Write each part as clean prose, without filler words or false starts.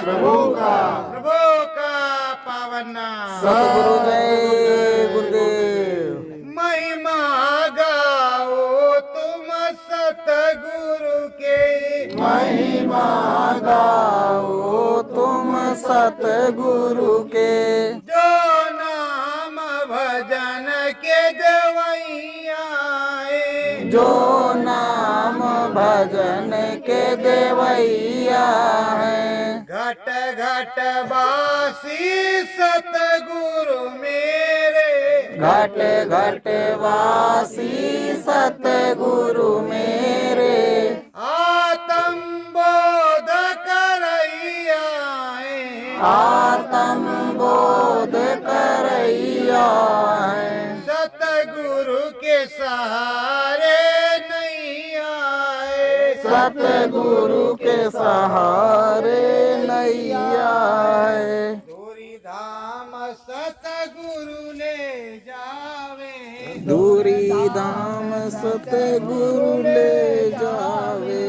प्रभु का पावन नाम। सतगुरु जय गुरुदेव। महिमा गाओ तुम सतगुरु के, महिमा गाओ तुम सतगुरु के, जो नाम भजन के देवैया है, जो नाम भजन के देवैया है। घट घट वासी सतगुरु मेरे, घट घट वासी सतगुरु मेरे, आत्म बोध करैया है, आत्म बोध करैया है। सतगुरु के सहारे नहीं आए, सतगुरु के सहारे नैया है। दूरी धाम सतगुरु ले जावे, दूरी धाम सतगुरु ले जावे,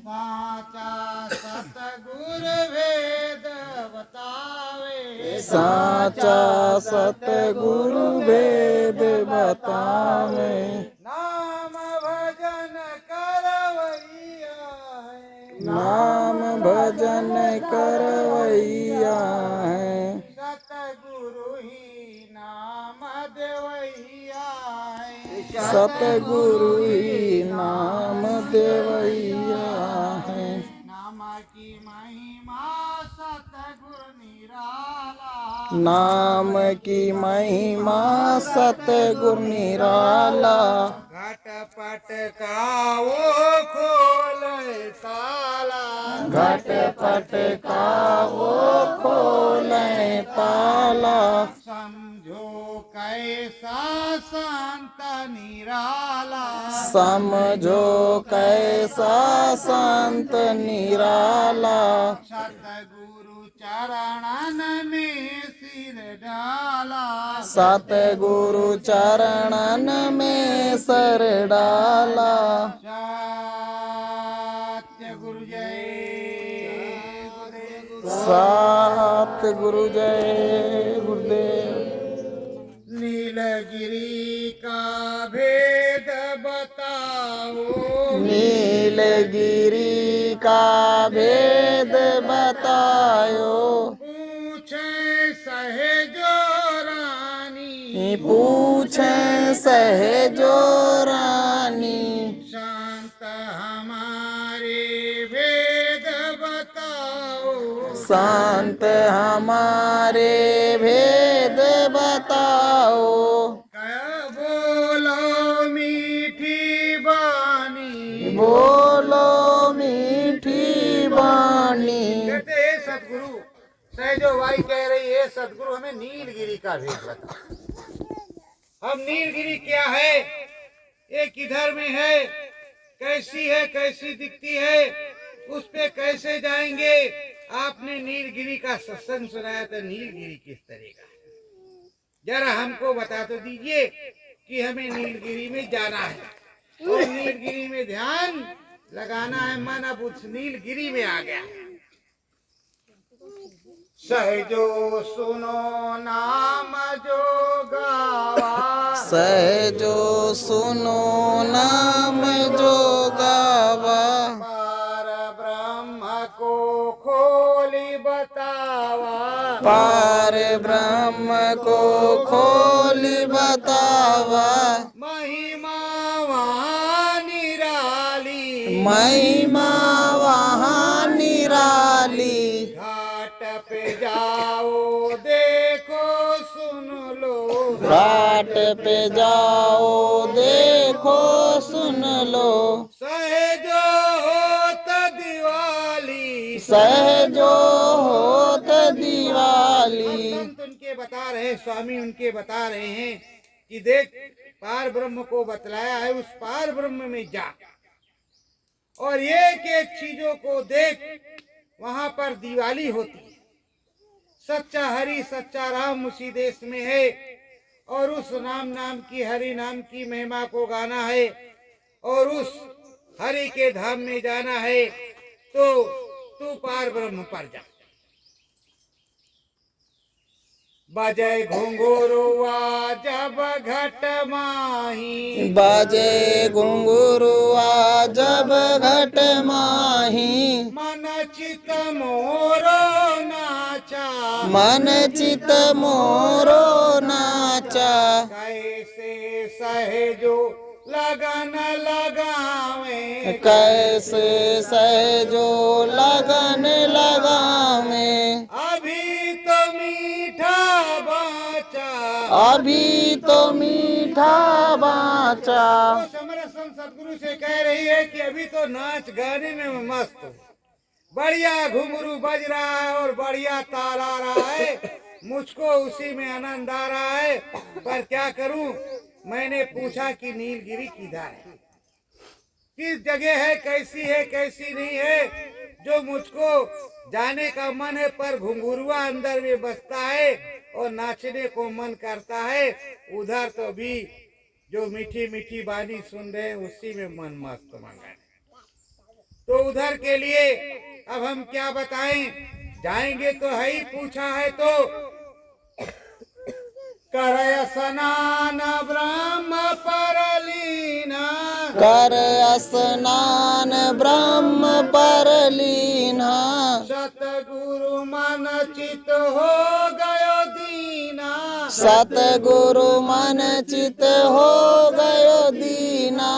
साचा सतगुरु वेद बतावे, साचा सतगुरु वेद बतावे। नाम भजन करवैया है, नाम भजन करवैया है। सतगुरु ही नाम देवैया है, सतगुरु ही नाम देवैया है। नाम की महिमा सतगुरु निराला, नाम की महिमा सतगुरु निराला, घटपट का वो खोल ताला, घटपट का वो खोले ताला, समझो कैसा संत निराला, समझो कैसा संत निराला, सतगुरु चरणन में सिर डाला, सतगुरु चरणन में सर डाला। सत्य गुरु जय गुरुदेव। सतगुरु जय गुरुदेव। नीलगिरी का भेद बताओ, नीलगिरी का भेद बतायो, पूछे सहेजो रानी, पूछे सहजो रानी, शांत हमारे भेद बताओ, शांत हमारे भेद बताओ, बोलो मीठी बानी, बोलो मीठी बानी। कहते हे सतगुरु, सहजो भाई कह रही है सतगुरु हमें नीलगिरी का भेद बता। अब नीलगिरी क्या है, ये किधर में है, कैसी दिखती है, उस पे कैसे जाएंगे। आपने नीलगिरी का सत्संग सुनाया था, नीलगिरी किस तरह का है, जरा हमको बता तो दीजिए कि हमें नीलगिरी में जाना है और नीलगिरी में ध्यान लगाना है। मन अब उस नीलगिरी में आ गया। सहजो सुनो नाम जो गावा, सहजो सुनो नाम जो गावा, पार ब्रह्म को खोली बतावा, पार ब्रह्म को खोली बतावा, महिमा वहाँ निराली, महिमा वहाँ निराली, घाट पे जाओ देखो सुन लो, घाट पे जाओ देखो सुन लो, सहजो होत दिवाली, सहजो होत दिवाली। संत उनके बता रहे, स्वामी उनके बता रहे हैं कि देख पार ब्रह्म को बतलाया है, उस पार ब्रह्म में जा और एक एक चीजों को देख, वहां पर दिवाली होती है। सच्चा हरि सच्चा राम उसी देश में है और उस नाम की हरि नाम की महिमा को गाना है और उस हरि के धाम में जाना है। तो तू पार ब्रह्म पर जा। बजे घुंघरुआ जब घट माही, बाजे घुंघरुआ जब घट माही, मन चित मोरो नाचा, मन चित मोरो नाचा, कैसे सहजो लगन लगावे, कैसे सहजो लगन लगावे, अभी तो मीठा बाचा, अभी तो मीठा बाचा। तो समर संत सदगुरु से कह रही है कि अभी तो नाच गाने में मस्त हो, बढ़िया घुंघरू बज रहा है और बढ़िया ताल आ रहा है, मुझको उसी में आनंद आ रहा है। पर क्या करूं, मैंने पूछा कि नीलगिरी किधर है, किस जगह है, कैसी नहीं है, जो मुझको जाने का मन है, पर घुंघरुआ अंदर में बसता है और नाचने को मन करता है। उधर तो भी जो मीठी मीठी बानी सुन रहे हैं उसी में मन मस्त मंगा है। तो उधर के लिए अब हम क्या बताएं, जाएंगे तो है ही, पूछा है तो कर स्नान ब्रह्म परलीना, कर स्नान ब्रह्म परलीना, सतगुरु मन चित हो गयो दीना, सतगुरु मन चित हो गयो दीना,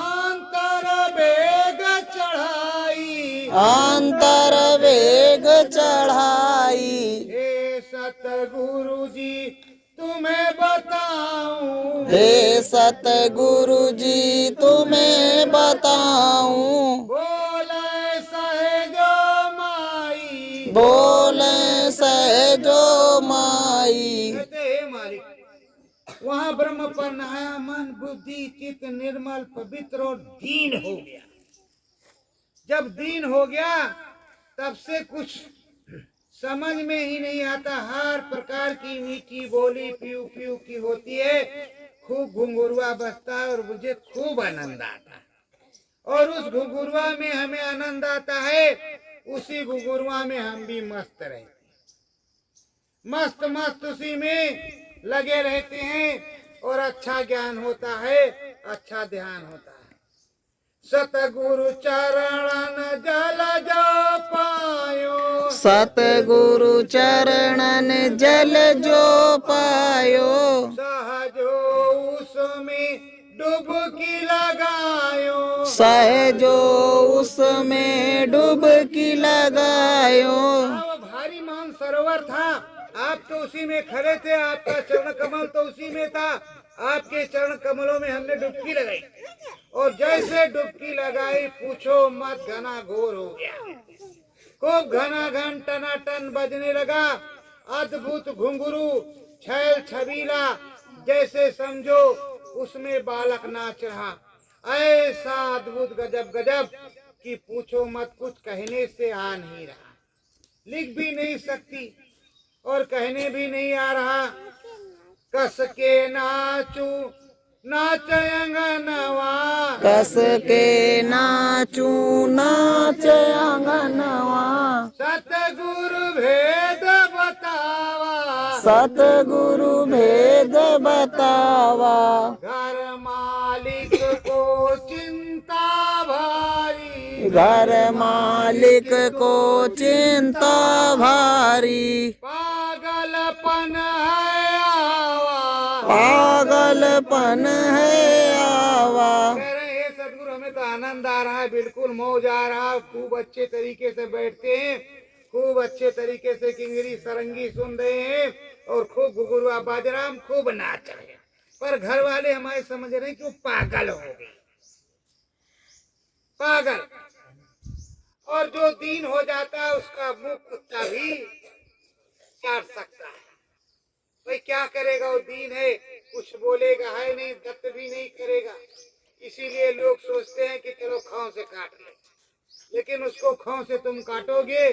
अंतर वेग चढ़ाई, अंतर वेग चढ़ाई, हे सतगुरु जी तुम्हें बताऊं, हे सतगुरु जी तुम्हें बताऊं, बोले सहजो माई, बोले सहजो माई। कहते हे मालिक, वहाँ ब्रह्म पर नहाया, मन बुद्धि चित्त निर्मल पवित्र और दीन हो गया। जब दीन हो गया तब से कुछ समझ में ही नहीं आता, हर प्रकार की मीठी बोली पीऊ पीऊ की होती है, खूब घुंघरुआ बजता है और मुझे खूब आनंद आता है। और उस घुंघरुआ में हमें आनंद आता है, उसी घुंघरुआ में हम भी मस्त रहते हैं, मस्त मस्त उसी में लगे रहते हैं और अच्छा ज्ञान होता है, अच्छा ध्यान होता है। सतगुरु चरणन जल जो पायो, सतगुरु चरणन जल जो पायो, सहजो उसमें डुबकी लगायो, सहजो उसमें डुबकी लगायो। वो भारी मान सरोवर था, आप तो उसी में खड़े थे, आपका चरण कमल तो उसी में था, आपके चरण कमलों में हमने डुबकी लगाई और जैसे डुबकी लगाई पूछो मत, घना घोर हो गया, खूब घना घन टनाटन बजने लगा, अद्भुत घुंघरू छैल छबीला, जैसे समझो उसमें बालक नाच रहा, ऐसा अद्भुत गजब गजब कि पूछो मत, कुछ कहने से आ नहीं रहा, लिख भी नहीं सकती और कहने भी नहीं आ रहा। कस के नाचू नाच अंगनवा, कस के नाचू नाच अंगनवा, सतगुरु भेद बतावा, सतगुरु भेद बतावा, घर मालिक को चिंता भारी, घर मालिक को चिंता भारी, पागलपन है आवा, पागलपन है आवा। कह रहे हैं सदगुरु हमें तो आनंद आ रहा है, बिल्कुल मौज आ रहा है, खूब अच्छे तरीके से बैठते हैं, खूब अच्छे तरीके से किंगरी सरंगी सुन रहे हैं और खूब घुंघरुआ बाज रहा, हम खूब नाच रहे हैं, पर घर वाले हमारे समझ रहे हैं कि वो पागल हो गए, पागल। और जो दीन हो जाता है उसका मुंह कुत्ता भी चाट सकता है, भाई क्या करेगा, वो दीन है, कुछ बोलेगा है नहीं, दत्त भी नहीं करेगा, इसीलिए लोग सोचते हैं कि चलो खाओ से काट ले, लेकिन उसको खाओ से तुम काटोगे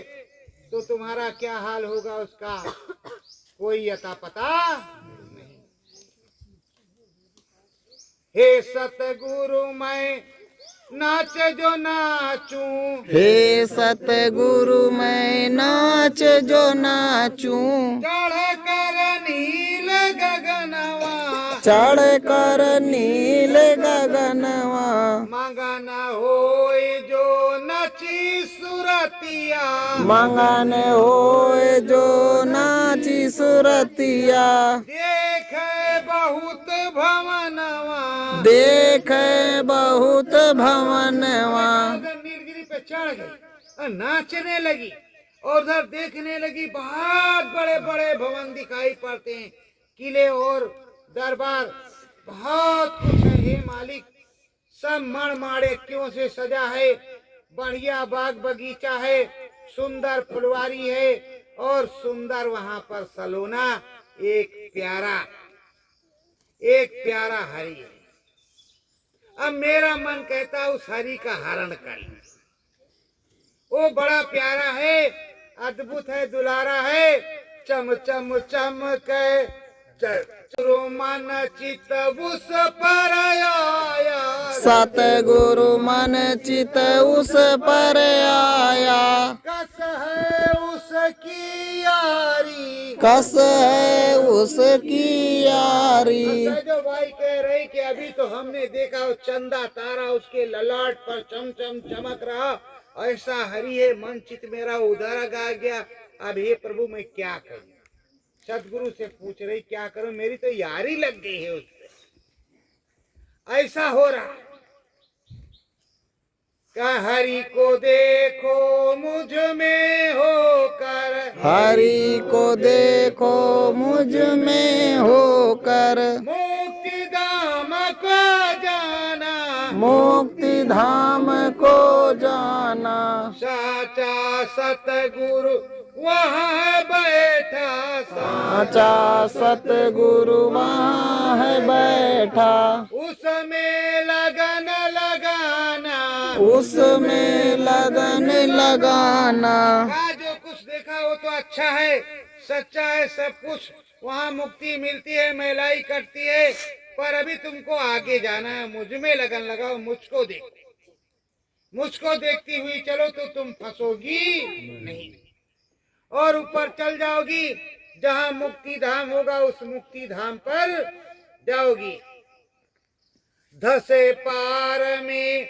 तो तुम्हारा क्या हाल होगा उसका कोई अता पता नहीं। हे सतगुरु मैं नाच जो नाचूं, हे सतगुरु मैं नाच जो नाचूं, चढ़ कर नील गगनवा, चढ़ कर नील गगनवा, मगन होए जो नची सुरतिया, मगन होए जो नाची सुरतिया, देख बहुत भवनवा, देख बहुत भवनवा। उधर नीलगिरी पे चढ़ गई और नाचने लगी और उधर देखने लगी, बहुत बड़े बड़े भवन दिखाई पड़ते हैं, किले और दरबार, बहुत कुछ है हे मालिक, सब मणमाणिक्यों से सजा है, बढ़िया बाग बगीचा है, सुंदर फुलवारी है और सुंदर वहां पर सलोना, एक प्यारा हरि है। अब मेरा मन कहता उस हरि का हरण कर लूं। वो बड़ा प्यारा है, अद्भुत है, दुलारा है, चम चम चमके मन चित उस पर आया, सतगुरु मन चित उस पर आया, कस है उसकी यारी, कस है उसकी यारी। जो भाई कह रही कि अभी तो हमने देखा वो चंदा तारा उसके ललाट पर चम चम चमक रहा, ऐसा हरि है, मन चित मेरा उधर गा गया। अब हे प्रभु मैं क्या करूं? सतगुरु से पूछ रही क्या करूं, मेरी तो यारी लग गई है उससे, ऐसा हो रहा। का हरि को देखो मुझ में होकर, हरि को देखो मुझ में होकर, मुक्ति धाम को जाना, मुक्ति धाम को जाना। साचा सतगुरु वहाँ बैठा, साचा सतगुरु वहाँ है बैठा, उसमें लगन लगाना, उसमें लगन लगाना। का जो कुछ देखा वो तो अच्छा है, सच्चा है सब कुछ, वहाँ मुक्ति मिलती है, महिलाई कटती है, पर अभी तुमको आगे जाना है, मुझ में लगन लगाओ, मुझको देखो, मुझको देखती हुई चलो तो तुम फंसोगी नहीं और ऊपर चल जाओगी, जहाँ मुक्ति धाम होगा उस मुक्ति धाम पर जाओगी। धसे पार में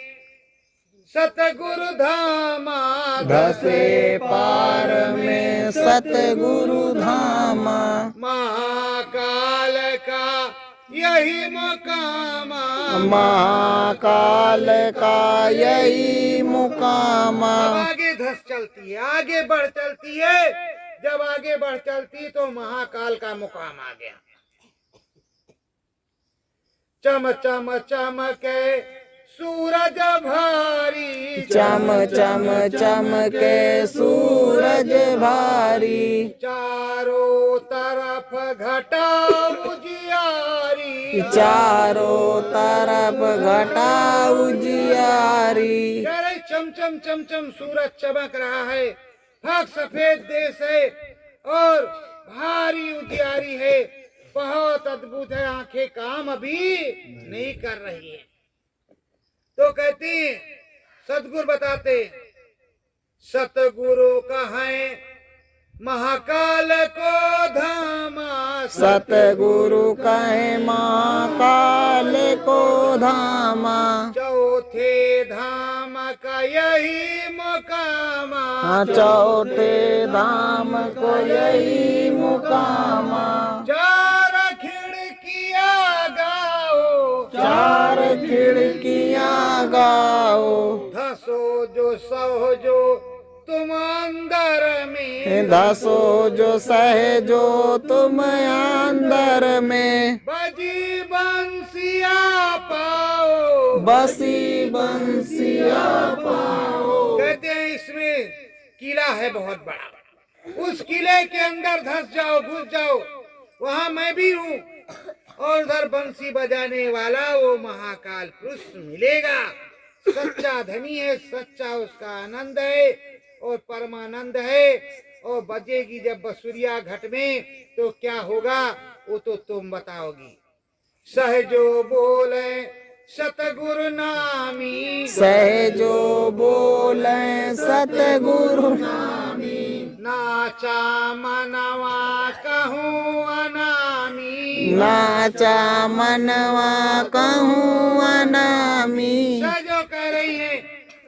सतगुरु धामा, धसे पार में सतगुरु धामा, महाकाल का यही मुकामा, महाकाल का यही मुकामा। अब आगे धस चलती है, आगे बढ़ चलती है, जब आगे बढ़ चलती तो महाकाल का मुकाम आ गया। चम चम चमके सूरज भारी, चम चम चमके सूरज भारी, चारों तरफ घटा उजियारी, चारों तरफ घटा उजियारी। अरे चम चम चम चम सूरज चमक रहा है, फाक सफेद देश है और भारी उजियारी है, बहुत अद्भुत है, आंखें काम अभी नहीं कर रही है। तो कहती सतगुरु बताते, सतगुरु कहे महाकाल को धामा, सतगुरु कहे महाकाल को धामा, चौथे धाम का यही मुकामा, चौथे धाम को यही मुकामा। चार खिड़कियां गाओ, चार खिड़कियां गाओ, धसो जो सहो जो तुम अंदर में, धसो जो सहजो तुम अंदर में, बजी बंसिया पाओ, बसी बंसिया पाओ। कहते हैं इसमें किला है बहुत बड़ा, उस किले के अंदर धस जाओ, घुस जाओ, वहाँ मैं भी हूँ और उधर बंसी बजाने वाला वो महाकाल पुरुष मिलेगा, सच्चा धनी है, सच्चा उसका आनंद है और परमानंद है, और बजेगी जब बसुरिया घट में तो क्या होगा वो तो तुम बताओगी। सहजो बोले सतगुरु नामी। सहजो बोले सतगुरु नाचा मनवा कहूँ अनामी। नाचा मनवा कहूँ अनामी। जो कह रही है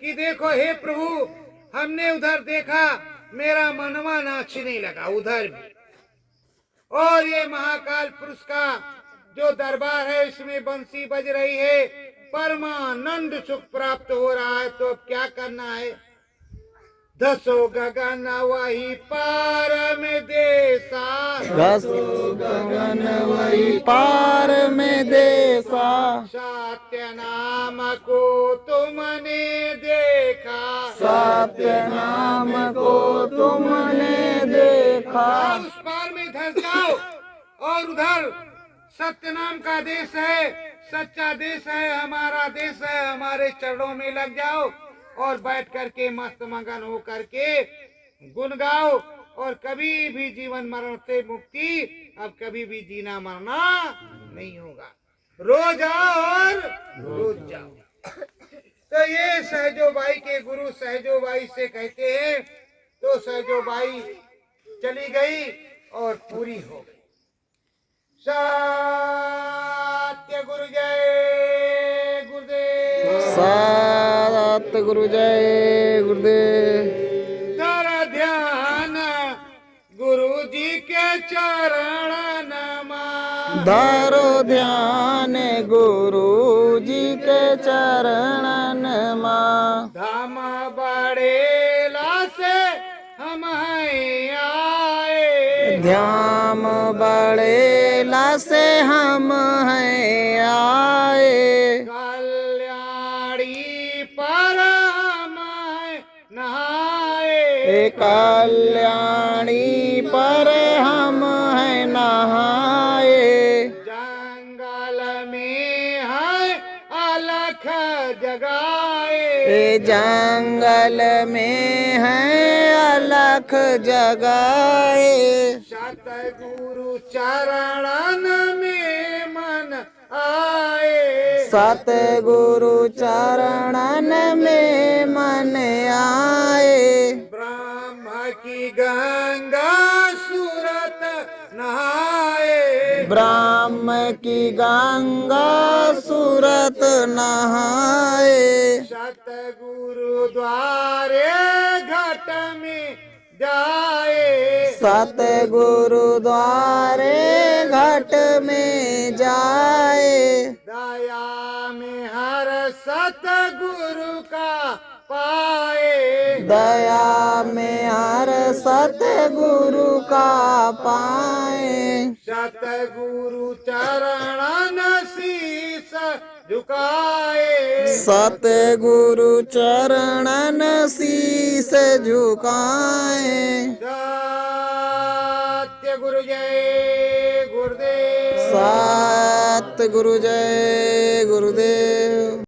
कि देखो हे प्रभु, हमने उधर देखा, मेरा मनवा नाचने लगा उधर भी। और ये महाकाल पुरुष का जो दरबार है, इसमें बंसी बज रही है, परमानंद सुख प्राप्त हो रहा है। तो अब क्या करना है? दसो गगन वही पार में देसा। दसो गगन वही पार में देसा। सत्य नाम को तुमने देखा। सत्य नाम को तुमने देखा। उस पार में धस जाओ और उधर सत्य नाम का देश है, सच्चा देश है, हमारा देश है, हमारे चरणों में लग जाओ और बैठ करके मस्त मगन हो करके गुण गाओ। और कभी भी जीवन मरण से मुक्ति, अब कभी भी जीना मरना नहीं होगा। रोज आओ और रोज जाओ। तो ये सहजोबाई के गुरु सहजोबाई से कहते हैं। तो सहजोबाई चली गई और पूरी हो गई। सत्य गुरु जय गुरुदेव। सत गुरु जय गुरुदेव। कर ध्यान गुरु जी के चरण नमा। धरो ध्यान गुरु जी के चरणन मां। धाम बड़ेला से हम हैं आए। ध्यान बड़ेला से हम हैं आए। कल्याणी पर हम हैं नहाए। कल्याणी पर हम हैं नहाए। जंगल में है अलख जगाए। जंगल में है अलख जगाए। सतगुरु चरणन में मन आए। सतगुरु चरणन में मन आए। ब्रह्म की गंगा सूरत नहाए। ब्रह्म की गंगा सूरत नहाए। सतगुरु द्वारे घट में जाए। सतगुरु द्वारे घट में जाए। दया में हर सतगुरु का पाए। दया में हर सतगुरु का पाए। सतगुरु चरणन शीस झुकाए। सतगुरु चरणन शीस झुकाए। सत्य गुरु जय गुरुदेव। सत गुरु जय गुरुदेव।